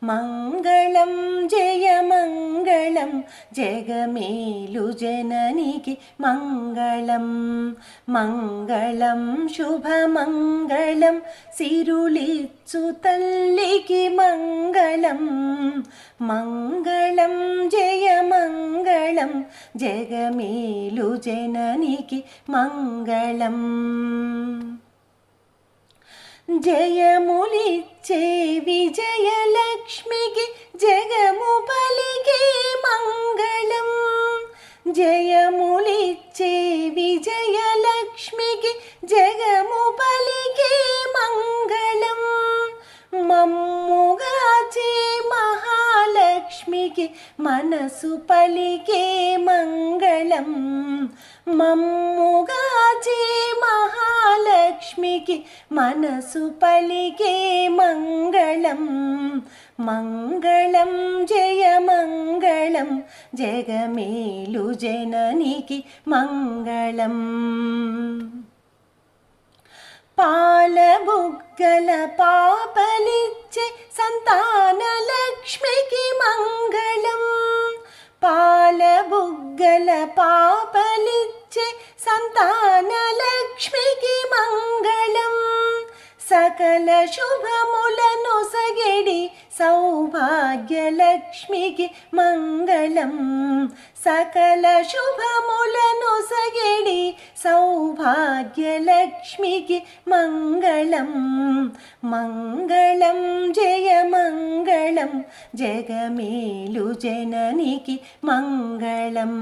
మంగళం జయమంగళం జగమేలు జననికి మంగళం మంగళం శుభమంగళం సిరులిచ్చు తల్లికి మంగళం మంగళం జయమంగళం జగమేలు జననికి మంగళం జయములిచ్చే విజయలక్ష్మికి జగము పలికే మంగళం జయములిచ్చే విజయలక్ష్మికి జగము పలికే మంగళం మమ్ముగాచే మహాలక్ష్మికి మనసు పలికే మంగళం మమ్ముగాచే మహాలక్ష్మికి మనసు పలికే మంగళం మంగళం జయమంగళం జగమేలు జననికి మంగళం పాలబుగ్గల పాపలిచ్చే సంతాన లక్ష్మికి మంగళం పాలబుగ్గల పాపలిచ్చే సంతాన లక్ష్మికి మంగళం సకల శుభములను సగడి సౌభాగ్యలక్ష్మికి మంగళం సకల శుభములను సగడి సౌభాగ్యలక్ష్మికి మంగళం మంగళం జయమంగళం జగమేలు జననికి మంగళం